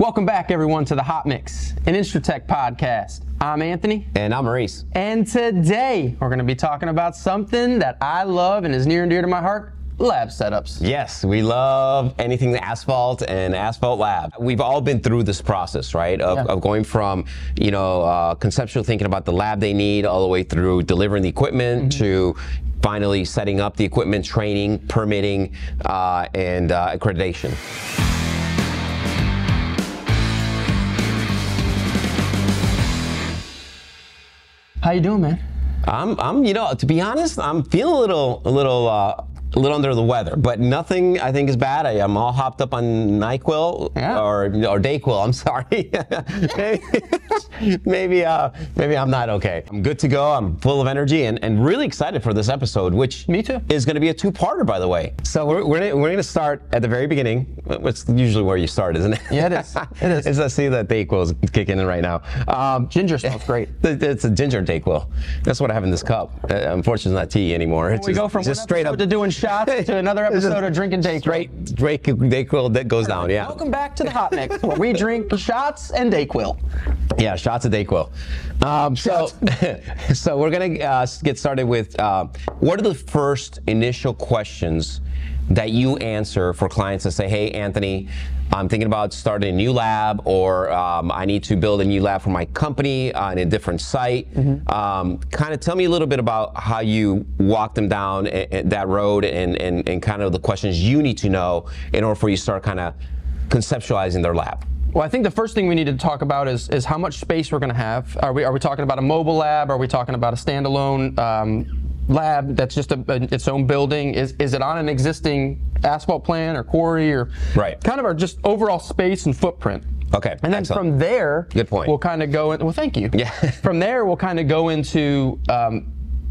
Welcome back, everyone, to the Hot Mix, an InstroTek podcast. I'm Anthony. And I'm Maurice. And today, we're going to be talking about something that I love and is near and dear to my heart, lab setups. Yes, we love anything asphalt and asphalt lab. We've all been through this process, right? Of going from, conceptual thinking about the lab they need all the way through delivering the equipment to finally setting up the equipment, training, permitting, and accreditation. How you doing, man? To be honest, I'm feeling a little under the weather, but nothing I think is bad. I'm all hopped up on NyQuil or DayQuil. I'm sorry. maybe I'm not okay. I'm good to go. I'm full of energy and really excited for this episode, which me too is going to be a two-parter, by the way. So we're going to start at the very beginning. It's usually where you start, isn't it? Yeah, it is. It is. As I see that DayQuil is kicking in right now. Ginger smells great. It's a ginger DayQuil. That's what I have in this cup. Unfortunately, it's not tea anymore. It's we go from just straight up to doing shots to another episode of drinking DayQuil. Straight DayQuil that goes down. Yeah. Welcome back to the Hot Mix, where we drink shots and DayQuil. Yeah, shots of DayQuil. So we're gonna get started with what are the first initial questions that you answer for clients that say, hey, Anthony, I'm thinking about starting a new lab, or I need to build a new lab for my company on a different site. Kind of tell me a little bit about how you walk them down that road and kind of the questions you need to know in order for you to start kind of conceptualizing their lab. Well, I think the first thing we need to talk about is how much space we're going to have. Are we talking about a mobile lab? Are we talking about a standalone lab that's just its own building? Is it on an existing asphalt plant or quarry, or kind of our just overall space and footprint? Okay. And then from there, good point. We'll kind of go in. Well, thank you. Yeah. From there, we'll kind of go into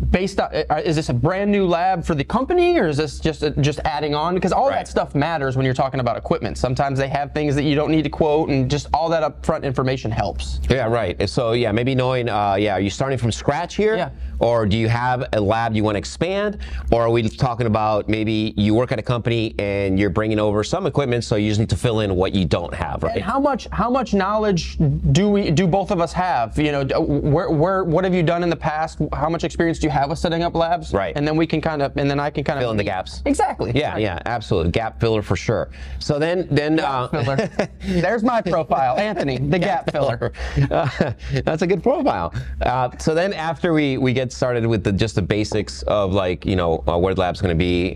based on, is this a brand new lab for the company, or is this just adding on? Because all that stuff matters when you're talking about equipment. Sometimes they have things that you don't need to quote, and just all that upfront information helps. Yeah, right. So yeah, maybe knowing, are you starting from scratch here? Yeah. Or do you have a lab you want to expand? Or are we talking about maybe you work at a company and you're bringing over some equipment, so you just need to fill in what you don't have, right? And how much knowledge do both of us have? You know, what have you done in the past? How much experience do you have with setting up labs? Right. And then I can kind of fill in the gaps. Exactly. Yeah, yeah, absolutely. Gap filler for sure. So then gap filler. There's my profile, Anthony, the gap filler. That's a good profile. So then after we get started with just the basics of where the lab's going to be,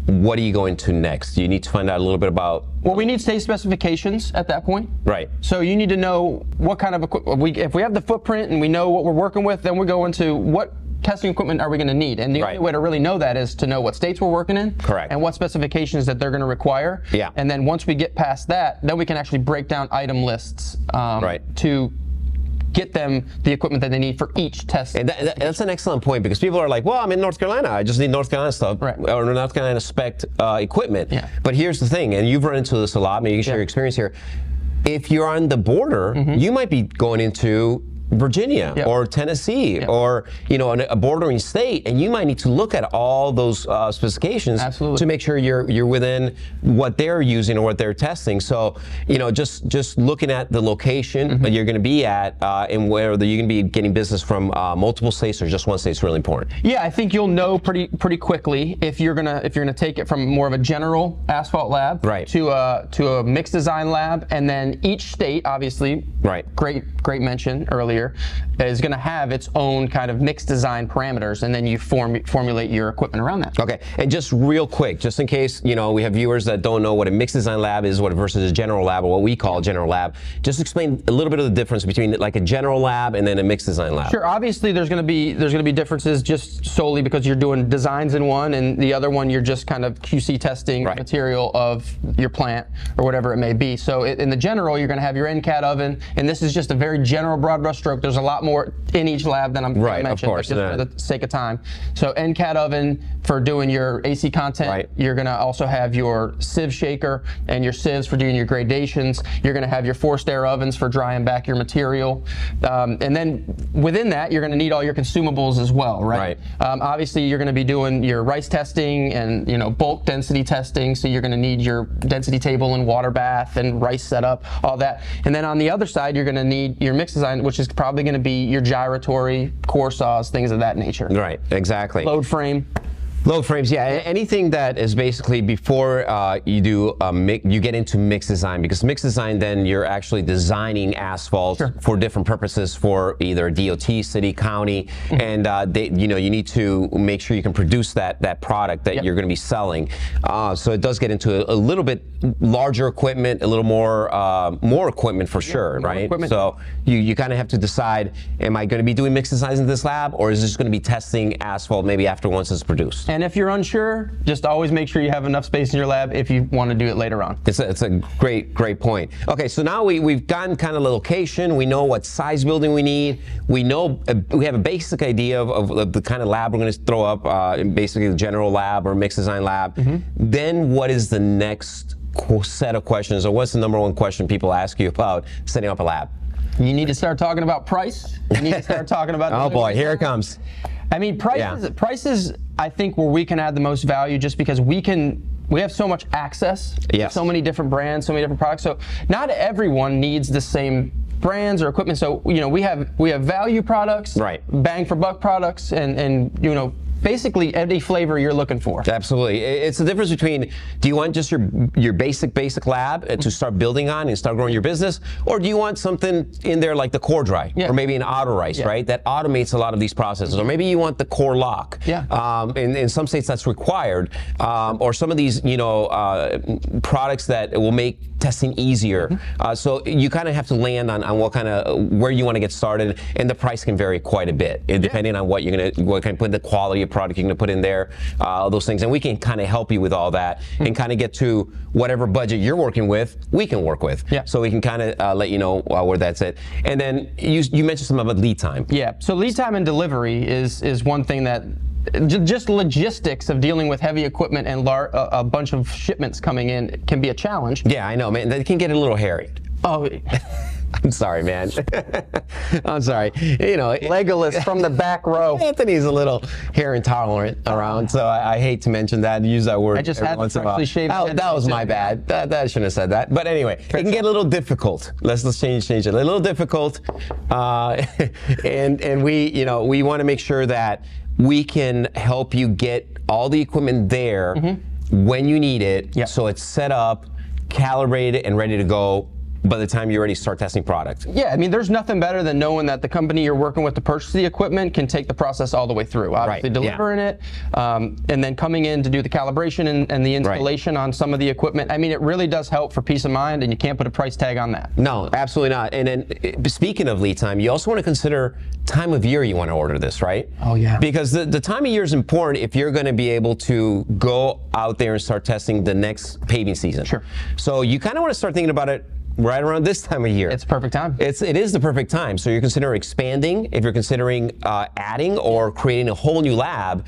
what are you going to next? You need to find out a little bit about. Well, we need state specifications at that point. Right. So you need to know what kind of equipment. If we have the footprint and we know what we're working with, then we go into what testing equipment are we going to need. And the only way to really know that is to know what states we're working in. Correct. And what specifications that they're going to require. Yeah. And then once we get past that, then we can actually break down item lists to get them the equipment that they need for each test. And that's an excellent point, because people are like, well, I'm in North Carolina, I just need North Carolina stuff, or North Carolina spec equipment. Yeah. But here's the thing, and you've run into this a lot, maybe you can share your experience here. If you're on the border, you might be going into Virginia or Tennessee or a bordering state, and you might need to look at all those specifications to make sure you're within what they're using or what they're testing. So just looking at the location that you're going to be at and whether you're going to be getting business from multiple states or just one state is really important. Yeah, I think you'll know pretty quickly if you're gonna take it from more of a general asphalt lab to a mixed design lab, and then each state, obviously, great mention earlier, is going to have its own kind of mixed design parameters, and then you formulate your equipment around that. Okay, and just real quick, just in case we have viewers that don't know what a mixed design lab is, versus a general lab, or what we call a general lab, just explain a little bit of the difference between like a general lab and then a mixed design lab. Sure. Obviously, there's going to be differences just solely because you're doing designs in one, and the other one you're just kind of QC testing material of your plant or whatever it may be. So in the general, you're going to have your NCAD oven, and this is just a very general broad brush stroke. There's a lot more in each lab than I'm going to mention, just for the sake of time. So NCAD oven for doing your AC content. You're going to also have your sieve shaker and your sieves for doing your gradations. You're going to have your forced air ovens for drying back your material. And then within that, you're going to need all your consumables as well, right? Obviously, you're going to be doing your rice testing and bulk density testing. So you're going to need your density table and water bath and rice setup, all that. And then on the other side, you're going to need your mix design, which is probably going to be your gyratory, core saws, things of that nature. Right, exactly. Load frame. Load frames, yeah. Anything that is basically before you do you get into mix design, because mix design, then you're actually designing asphalt for different purposes for either DOT, city, county, and you need to make sure you can produce that product that you're going to be selling. So it does get into a little bit larger equipment, a little more equipment for sure, right? So you kind of have to decide: am I going to be doing mix designs in this lab, or is this going to be testing asphalt maybe after once it's produced? And if you're unsure, just always make sure you have enough space in your lab if you want to do it later on. It's a great point. Okay, so now we've gotten kind of the location. We know what size building we need. We know we have a basic idea of the kind of lab we're going to throw up, basically the general lab or mix design lab. Then what is the next set of questions, or what's the number one question people ask you about setting up a lab? You need to start talking about price. You need to start talking about oh boy, here it comes. I mean, prices, I think, where we can add the most value, just because we have so much access to so many different brands, so many different products. So not everyone needs the same brands or equipment. So we have value products, bang for buck products, and basically any flavor you're looking for. Absolutely. It's the difference between, do you want just your basic lab to start building on and start growing your business, or do you want something in there like the core dry, or maybe an auto rice, right? That automates a lot of these processes. Or maybe you want the core lock. In some states that's required. Or some of these, products that will make testing easier. So you kind of have to land on where you want to get started, and the price can vary quite a bit depending on what kind of put the quality of product you're going to put in there, all those things, and we can kind of help you with all that and kind of get to whatever budget you're working with. We can work with, so we can kind of let you know where that's at. And then you mentioned something about lead time. So lead time and delivery is one thing that. Just logistics of dealing with heavy equipment and a bunch of shipments coming in can be a challenge. Yeah, I know, man. That can get a little hairy. Oh. I'm sorry, man. I'm sorry. Legolas from the back row. Anthony's a little hair intolerant around, so I hate to mention that, use that word. I just had to freshly shave. That was my bad. That I shouldn't have said that. But anyway, it can get a little difficult. Let's change it. A little difficult, and we want to make sure that we can help you get all the equipment there when you need it, so it's set up, calibrated, and ready to go by the time you already start testing product. Yeah, I mean, there's nothing better than knowing that the company you're working with to purchase the equipment can take the process all the way through. Obviously delivering it, and then coming in to do the calibration and the installation on some of the equipment. I mean, it really does help for peace of mind, and you can't put a price tag on that. No, absolutely not. And then speaking of lead time, you also want to consider time of year you want to order this, right? Oh yeah. Because the time of year is important if you're going to be able to go out there and start testing the next paving season. Sure. So you kind of want to start thinking about it right around this time of year. It's perfect time. It is the perfect time. So you're considering expanding, if you're considering adding or creating a whole new lab.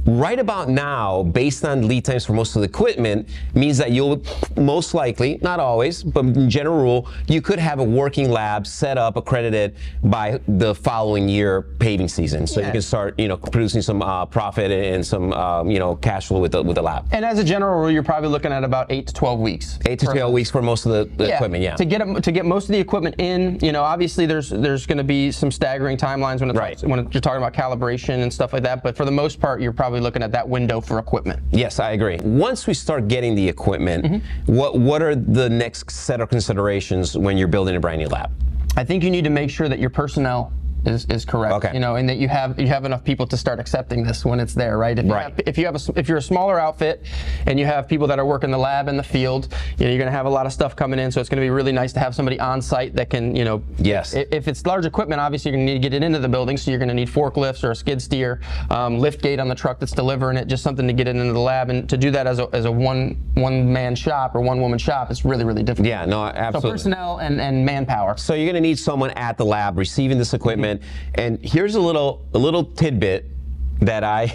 Right about now, based on lead times for most of the equipment, means that you'll most likely, not always, but in general rule, you could have a working lab set up, accredited by the following year paving season. So you can start, producing some profit and some, cash flow with the lab. And as a general rule, you're probably looking at about 8 to 12 weeks. 8 to 12 weeks for most of the equipment, To get most of the equipment in, obviously there's going to be some staggering timelines when you're talking about calibration and stuff like that. But for the most part, you're probably looking at that window for equipment. Yes, I agree. Once we start getting the equipment, what are the next set of considerations when you're building a brand new lab? I think you need to make sure that your personnel is correct. Okay. You know, and that you have enough people to start accepting this when it's there, right? If you're a smaller outfit and you have people that are working the lab and the field, you know, you're going to have a lot of stuff coming in. So it's going to be really nice to have somebody on site that can, you know, if it's large equipment, obviously you're going to need to get it into the building. So you're going to need forklifts or a skid steer, lift gate on the truck that's delivering it, just something to get it into the lab. And to do that as a one man shop or one woman shop, it's really, really difficult. Yeah, no, absolutely. So personnel and manpower. So you're going to need someone at the lab receiving this equipment. And here's a little tidbit that I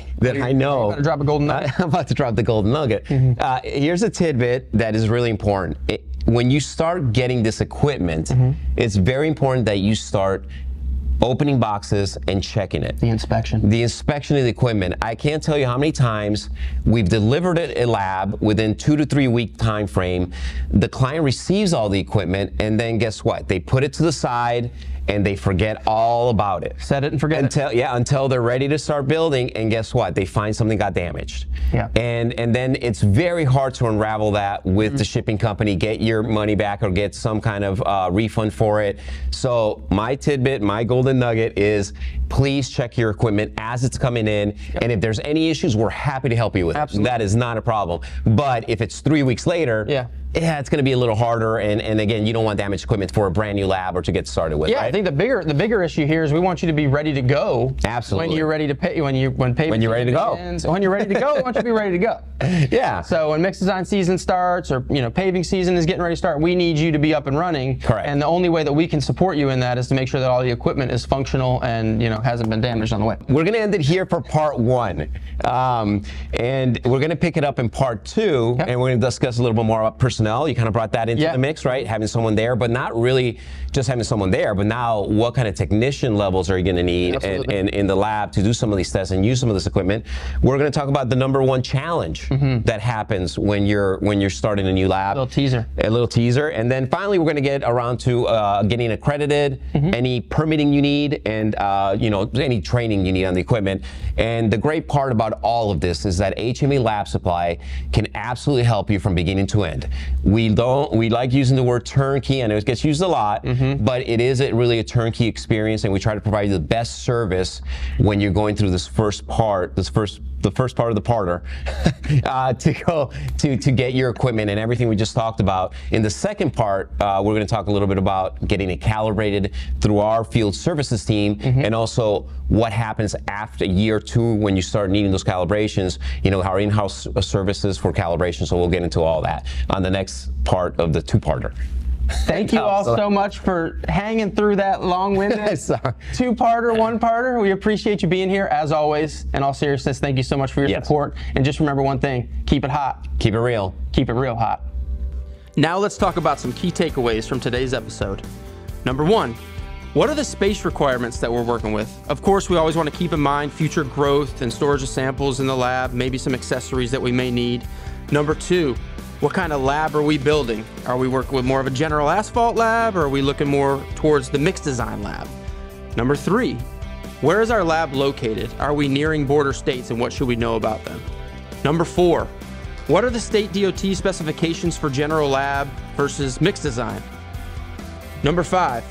know. You're about to drop a golden nugget. I'm about to drop the golden nugget. Here's a tidbit that is really important. When you start getting this equipment, it's very important that you start opening boxes and checking it. The inspection. The inspection of the equipment. I can't tell you how many times we've delivered it a lab within 2 to 3 week time frame. The client receives all the equipment, and then guess what? They put it to the side and they forget all about it. Set it and forget it. Yeah, until they're ready to start building, and guess what? They find something got damaged. Yeah. And then it's very hard to unravel that with the shipping company, get your money back or get some kind of refund for it. So my tidbit, my golden nugget is please check your equipment as it's coming in. And if there's any issues, we're happy to help you with it. That is not a problem. But if it's 3 weeks later, it's going to be a little harder, and again, you don't want damaged equipment for a brand new lab or to get started with. Yeah, right? I think the bigger issue here is we want you to be ready to go. Absolutely. When you're ready to pay, when you're ready to go. When you're ready to go, we want you to be ready to go. Yeah. So when mix design season starts, or paving season is getting ready to start, we need you to be up and running. Correct. And the only way that we can support you in that is to make sure that all the equipment is functional and hasn't been damaged on the way. We're going to end it here for part 1, and we're going to pick it up in part 2, and we're going to discuss a little bit more about personnel. You kind of brought that into the mix, right? Having someone there, but not really just having someone there, but now what kind of technician levels are you going to need in the lab to do some of these tests and use some of this equipment? We're going to talk about the #1 challenge that happens when you're starting a new lab. A little teaser. And then finally, we're going to get around to getting accredited, any permitting you need, and any training you need on the equipment. And the great part about all of this is that HME Lab Supply can absolutely help you from beginning to end. We like using the word turnkey. I know it gets used a lot, but it is really a turnkey experience, and we try to provide you the best service when you're going through this first part, the first part of the parter, to get your equipment and everything we just talked about. In the second part, we're going to talk a little bit about getting it calibrated through our field services team, and also what happens after year 2 when you start needing those calibrations, our in-house services for calibration. So we'll get into all that on the next part of the 2-parter. Thank you all so much for hanging through that long-winded 2-parter, 1-parter. We appreciate you being here as always. In all seriousness, thank you so much for your support. And just remember one thing, keep it hot. Keep it real. Keep it real hot. Now let's talk about some key takeaways from today's episode. #1, what are the space requirements that we're working with? Of course, we always want to keep in mind future growth and storage of samples in the lab, maybe some accessories that we may need. #2, what kind of lab are we building? Are we working with more of a general asphalt lab, or are we looking more towards the mixed design lab? #3, where is our lab located? Are we nearing border states, and what should we know about them? #4, what are the state DOT specifications for general lab versus mixed design? #5,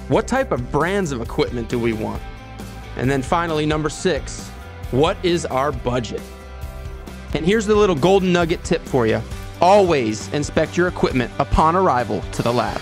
what type of brands of equipment do we want? And then finally, #6, what is our budget? And here's the little golden nugget tip for you. Always inspect your equipment upon arrival to the lab.